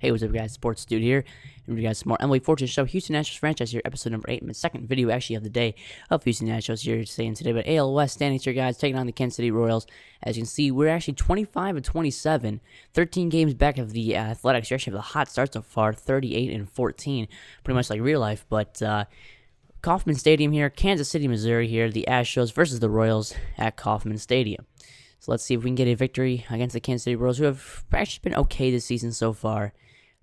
Hey, what's up, guys? Sports Dude here. And we got some more MLB Fortune Show Houston Astros franchise here, episode number 8, my second video actually of the day of Houston Astros here saying today. But AL West standings here, guys, taking on the Kansas City Royals. As you can see, we're actually 25-27, 13 games back of the Athletics. We actually have a hot start so far, 38-14, pretty much like real life. But Kauffman Stadium here, Kansas City, Missouri here, the Astros versus the Royals at Kauffman Stadium. So let's see if we can get a victory against the Kansas City Royals, who have actually been okay this season so far.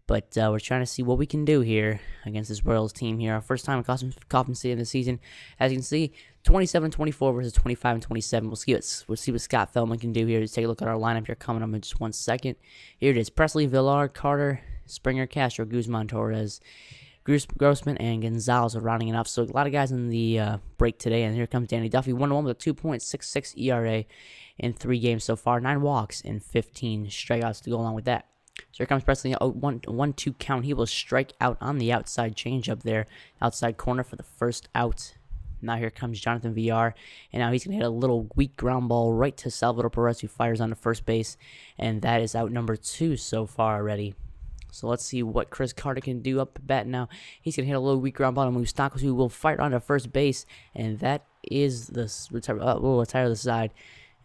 But we're trying to see what we can do here against this Royals team here. Our first time at Kauffman Stadium this season. As you can see, 27-24 versus 25-27. We'll see what Scott Feldman can do here. Just take a look at our lineup here coming up in just 1 second. Here it is. Presley, Villar, Carter, Springer, Castro, Guzman, Torres, Grossman, and Gonzalez are rounding it off. So a lot of guys in the break today. And here comes Danny Duffy, 1-1 with a 2.66 ERA in 3 games so far. 9 walks and 15 strikeouts to go along with that. So here comes Presley, a 1-2 count. He will strike out on the outside changeup there, outside corner for the first out. Now here comes Jonathan Villar, and now he's going to hit a little weak ground ball right to Salvador Perez, who fires on the first base, and that is out number 2 so far already. So let's see what Chris Carter can do up at bat now. He's going to hit a little weak ground ball to Moustakas, who will fire onto first base, and that is the retire the side.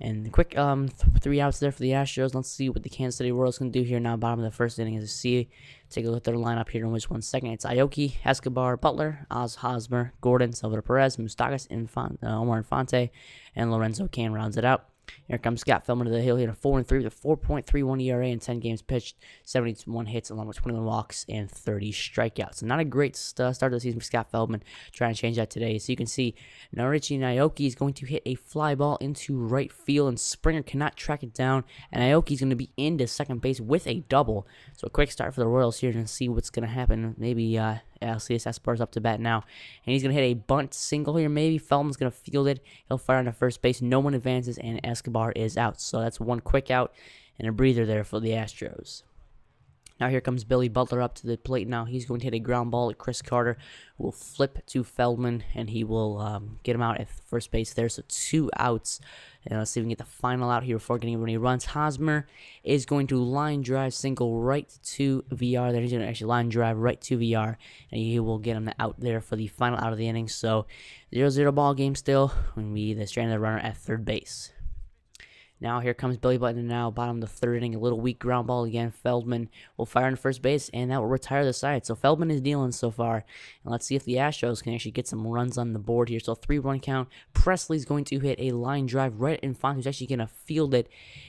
And the quick 3 outs there for the Astros. Let's see what the Kansas City Royals can do here now. Bottom of the first inning as you see. Take a look at their lineup here in just 1 second. It's Aoki, Escobar, Butler, Oz Hosmer, Gordon, Salvador Perez, Moustakas, Omar Infante, and Lorenzo Cain rounds it out. Here comes Scott Feldman to the hill here, 4-3 with a 4.31 ERA in 10 games pitched, 71 hits along with 21 walks and 30 strikeouts. So not a great start of the season for Scott Feldman. Trying to change that today. So you can see Narichi Naoki is going to hit a fly ball into right field, and Springer cannot track it down. And Naoki is going to be into second base with a double. So a quick start for the Royals here and see what's going to happen. Maybe Alcides Escobar's up to bat now, and he's going to hit a bunt single here. Maybe Feldman's going to field it. He'll fire on to first base. No one advances, and Escobar is out. So that's one quick out and a breather there for the Astros. Now here comes Billy Butler up to the plate now. He's going to hit a ground ball at Chris Carter, who will flip to Feldman, and he will get him out at first base there. So 2 outs. And let's see if we can get the final out here before getting any runs. Hosmer is going to line drive single right to VR. There he's going to actually line drive right to VR, and he will get him out there for the final out of the inning. So 0-0 ball game still when we the stranded runner at third base. Now here comes Billy Butler now, bottom of the third inning, a little weak ground ball again. Feldman will fire on first base, and that will retire the side. So Feldman is dealing so far. And let's see if the Astros can actually get some runs on the board here. So 3-run count. Presley's going to hit a line drive right in front, who's actually going to field it,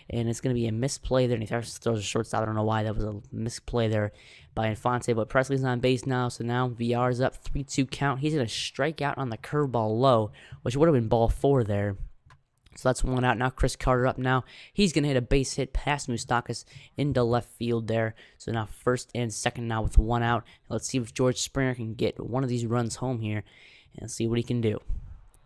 and it's going to be a misplay there. And he throws a shortstop. I don't know why that was a misplay there by Infante, but Presley's on base now. So now VR is up, 3-2 count. He's going to strike out on the curveball low, which would have been ball 4 there. So that's 1 out. Now Chris Carter up now. He's going to hit a base hit past Moustakas into left field there. So now first and second now with 1 out. Let's see if George Springer can get one of these runs home here and see what he can do.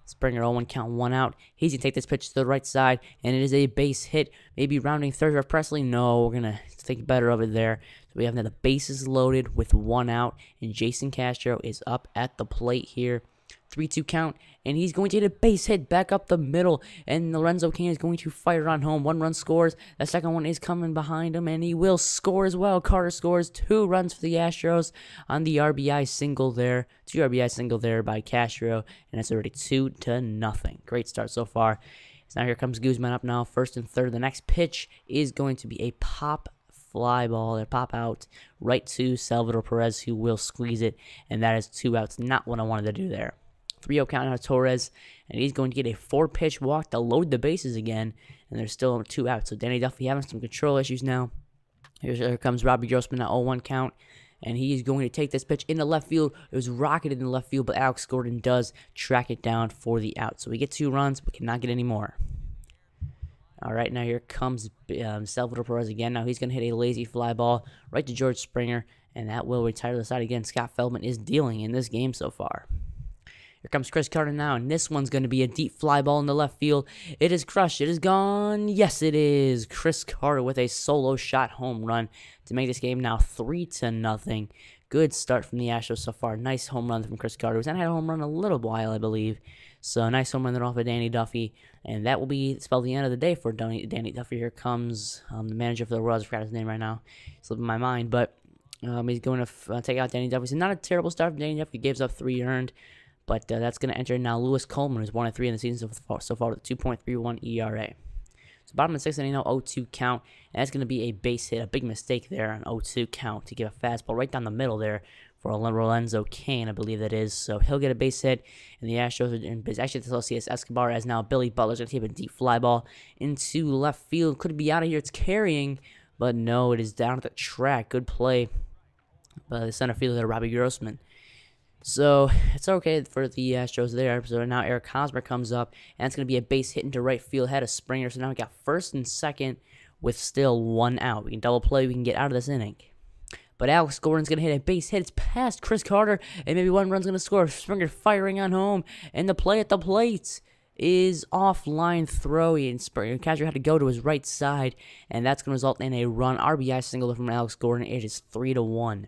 Springer 0-1 count, 1 out. He's going to take this pitch to the right side, and it is a base hit. Maybe rounding third for Presley. No, we're going to think better of it there. So we have now the bases loaded with 1 out, and Jason Castro is up at the plate here. 3-2 count, and he's going to hit a base hit back up the middle, and Lorenzo Cain is going to fire on home. 1 run scores. The second one is coming behind him, and he will score as well. Carter scores 2 runs for the Astros on the RBI single there. 2 RBI single there by Castro, and it's already 2-0. Great start so far. So now here comes Guzman up now, first and third. The next pitch is going to be a pop fly ball or pop out right to Salvador Perez, who will squeeze it, and that is 2 outs. Not what I wanted to do there. 3-0 count out Torres, and he's going to get a 4-pitch walk to load the bases again, and there's still 2 outs. So Danny Duffy having some control issues now. Here comes Robbie Grossman at 0-1 count, and he is going to take this pitch into left field. It was rocketed in left field, but Alex Gordon does track it down for the out. So we get 2 runs, but cannot get any more. All right, now here comes Salvador Perez again. Now he's going to hit a lazy fly ball right to George Springer, and that will retire the side again. Scott Feldman is dealing in this game so far. Here comes Chris Carter now, and this one's going to be a deep fly ball in the left field. It is crushed. It is gone. Yes, it is. Chris Carter with a solo shot home run to make this game now 3-0. Good start from the Astros so far. Nice home run from Chris Carter. He's not had a home run in a little while, I believe. So nice home run there off of Danny Duffy. And that will be spelled the end of the day for Danny Duffy. Here comes the manager for the Royals. I forgot his name right now. It's slipping my mind. But He's going to take out Danny Duffy. It's not a terrible start from Danny Duffy. He gives up 3 earned, but that's going to enter now Lewis Coleman, who's 1-3 in the season so far with a 2.31 ERA. So bottom of the 6th inning, 0-2 count, and that's going to be a base hit, a big mistake there, an 0-2 count to give a fastball right down the middle there for Lorenzo Cain, I believe that is. So he'll get a base hit, and the Astros are in business. Actually, this LCS Escobar, as now Billy Butler's going to take a deep fly ball into left field. Could be out of here. It's carrying, but no, it is down at the track. Good play by the center fielder there, Robbie Grossman. So it's okay for the Astros there. So now Eric Hosmer comes up, and it's going to be a base hit into right field, ahead of Springer. So now we got first and second with still 1 out. We can double play. We can get out of this inning. But Alex Gordon's going to hit a base hit. It's past Chris Carter, and maybe 1 run's going to score. Springer firing on home, and the play at the plate is offline throw. And Springer catcher had to go to his right side, and that's going to result in a run. RBI single from Alex Gordon. It is 3-1.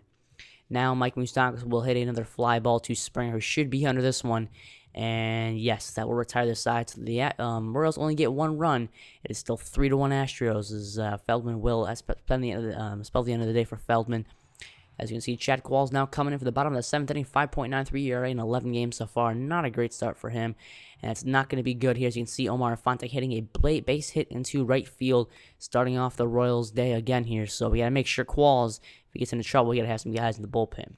Now Mike Moustakas will hit another fly ball to Springer, who should be under this one. And yes, that will retire their side. So the Royals only get 1 run. It is still 3-1 Astros, as Feldman will spell the end of the day for Feldman. As you can see, Chad Qualls now coming in for the bottom of the 7th inning, 5.93 ERA in 11 games so far. Not a great start for him, and it's not going to be good here. As you can see, Omar Infante hitting a base hit into right field, starting off the Royals' day again here. So we got to make sure Qualls, if he gets into trouble, we got to have some guys in the bullpen.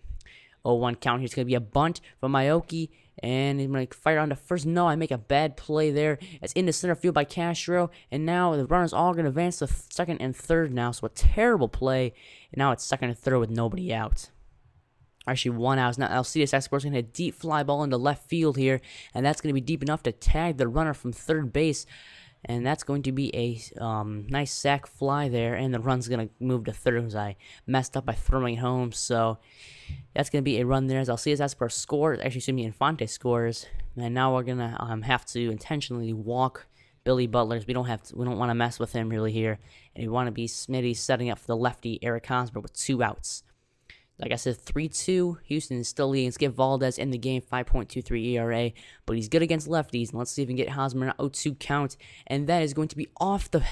0-1 count here. It's going to be a bunt from Aoki, and he's going to fire on to first. No, I make a bad play there. It's into center field by Castro, and now the runners all going to advance to second and third now. So a terrible play, and now it's second and third with nobody out. Actually, 1 out. Now Alcides Escobar's going to hit a deep fly ball into left field here, and that's going to be deep enough to tag the runner from third base. And that's going to be a nice sac fly there, and the run's going to move to third because I messed up by throwing it home. So that's going to be a run there as Alcides Escobar scores. Actually, excuse me, Infante scores. And now we're going to have to intentionally walk Billy Butler. We don't want to mess with him really here, and we want to be maybe setting up for the lefty Eric Hosmer with 2 outs. Like I said, 3-2. Houston is still leading. Skip Valdez in the game, 5.23 ERA. But he's good against lefties. And let's see if we can get Hosmer an 0-2 count. And that is going to be off the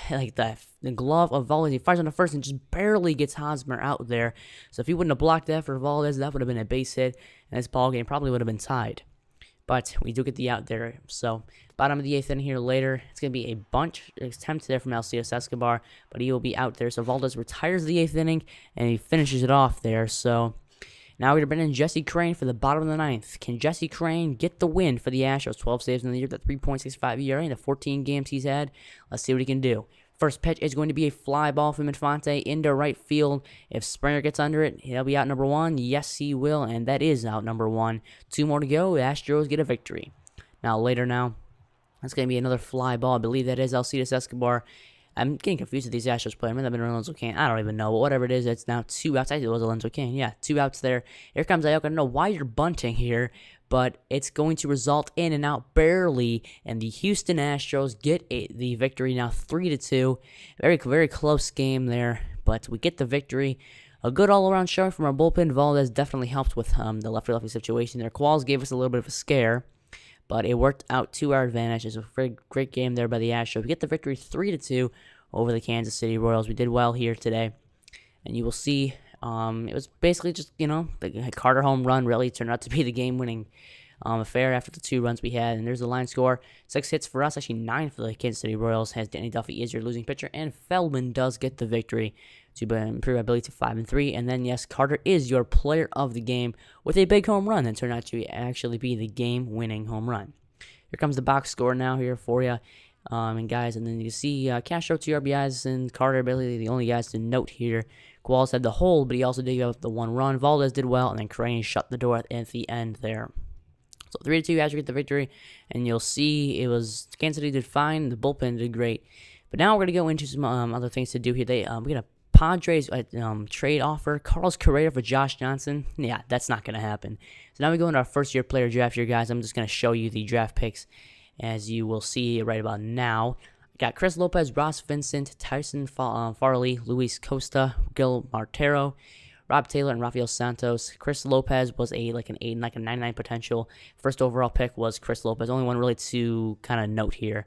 glove of Valdez. He fires on the first and just barely gets Hosmer out there. So if he wouldn't have blocked that for Valdez, that would have been a base hit. And this ball game probably would have been tied. But we do get the out there. So bottom of the 8th inning here later. It's going to be a bunt attempt there from Alcides Escobar, but he will be out there. So Valdez retires the 8th inning, and he finishes it off there. So now we're going to bring in Jesse Crain for the bottom of the 9th. Can Jesse Crain get the win for the Astros? 12 saves in the year, the 3.65 ERA in the 14 games he's had. Let's see what he can do. First pitch is going to be a fly ball from Infante into right field. If Springer gets under it, he'll be out number 1. Yes, he will, and that is out number 1. 2 more to go. The Astros get a victory. Now, later now, that's going to be another fly ball. I believe that is Alcides Escobar. I'm getting confused with these Astros players. I mean, I've been Lorenzo Cain. I don't even know. But whatever it is, it's now 2 outs. I think it was Lorenzo Cain. Yeah, 2 outs there. Here comes Aoki. I don't know why you're bunting here, but it's going to result in and out barely, and the Houston Astros get the victory now 3-2. Very, very close game there, but we get the victory. A good all-around showing from our bullpen. Valdez definitely helped with the lefty-lefty situation there. Qualls gave us a little bit of a scare, but it worked out to our advantage. It was a very great game there by the Astros. We get the victory 3-2 over the Kansas City Royals. We did well here today, and you will see it was basically just, the Carter home run really turned out to be the game-winning affair after the 2 runs we had. And there's the line score. 6 hits for us, actually 9 for the Kansas City Royals, as Danny Duffy is your losing pitcher, and Feldman does get the victory to improve our ability to 5-3. And then, yes, Carter is your player of the game with a big home run that turned out to actually be the game-winning home run. Here comes the box score now here for you. And guys, and then you see Castro 2 RBIs and Carter really the only guys to note here. Qualls had the hold, but he also did give up the 1 run. Valdez did well, and then Crain shut the door at the end there. So 3-2, Astros get the victory, and you'll see it was Kansas City did fine, the bullpen did great. But now we're gonna go into some other things to do here. We got a Padres trade offer, Carlos Correa for Josh Johnson. Yeah, that's not gonna happen. So now we go into our first-year player draft here, guys. I'm just gonna show you the draft picks, as you will see right about now. Got Chris Lopez, Ross Vincent, Tyson Farley, Luis Costa, Gil Martero, Rob Taylor, and Rafael Santos. Chris Lopez was a 99 potential. First overall pick was Chris Lopez. Only one really to kind of note here.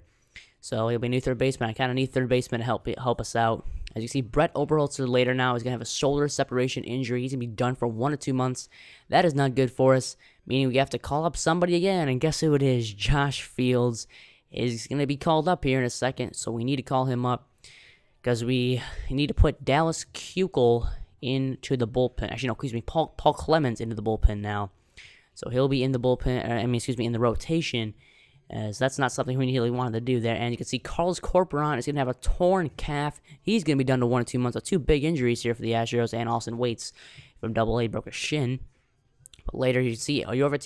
So he'll be a new third baseman. I kind of need third baseman to help us out. As you see, Brett Oberholzer later now is going to have a shoulder separation injury. He's going to be done for 1 to 2 months. That is not good for us, meaning we have to call up somebody again, and guess who it is? Josh Fields is going to be called up here in a second, so we need to call him up because we need to put Dallas Keuchel into the bullpen. Actually, no, excuse me, Paul Clemens into the bullpen now. So he'll be in the bullpen, in the rotation, as that's not something we really wanted to do there. And you can see Carlos Corporon is going to have a torn calf. He's going to be done to 1 or 2 months. So 2 big injuries here for the Astros. And Austin Waits from AA broke a shin. But later you see Yorva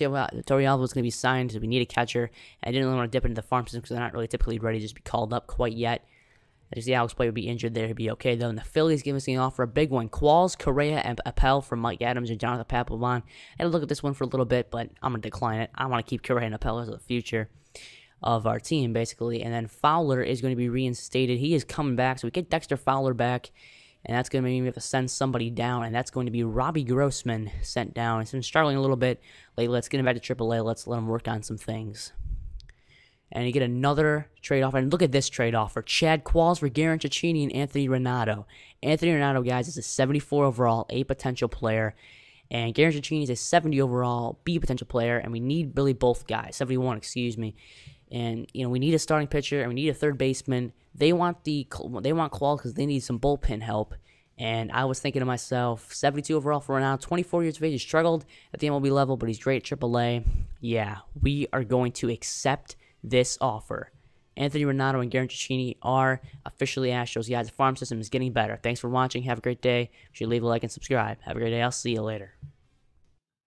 Torialvo is going to be signed, so we need a catcher. And I didn't really want to dip into the farm system because they're not really typically ready to just be called up quite yet. As you see, Alex Play would be injured there. He'd be okay, though. And the Phillies giving us an offer, a big one. Qualls, Correa, and Appel from Mike Adams and Jonathan Papelbon. I had to look at this one for a little bit, but I'm going to decline it. I want to keep Correa and Appel as the future of our team, basically. And then Fowler is going to be reinstated. He is coming back, so we get Dexter Fowler back. And that's going to mean we have to send somebody down, and that's going to be Robbie Grossman sent down. He's been struggling a little bit lately. Let's get him back to AAA. Let's let him work on some things. And you get another trade offer. And look at this trade offer. Chad Qualls for Garen Cecchini and Anthony Renato. Anthony Renato, guys, is a 74 overall A potential player. And Garen Cecchini is a 70 overall B potential player. And we need really both guys. 71, excuse me. And, you know, we need a starting pitcher and we need a third baseman. They want Qualls because they need some bullpen help. And I was thinking to myself, 72 overall for Renato, 24 years of age. He struggled at the MLB level, but he's great at AAA. Yeah, we are going to accept this offer. Anthony Renato and Garen Cecchini are officially Astros. Guys, the farm system is getting better. Thanks for watching. Have a great day. You should leave a like and subscribe. Have a great day. I'll see you later.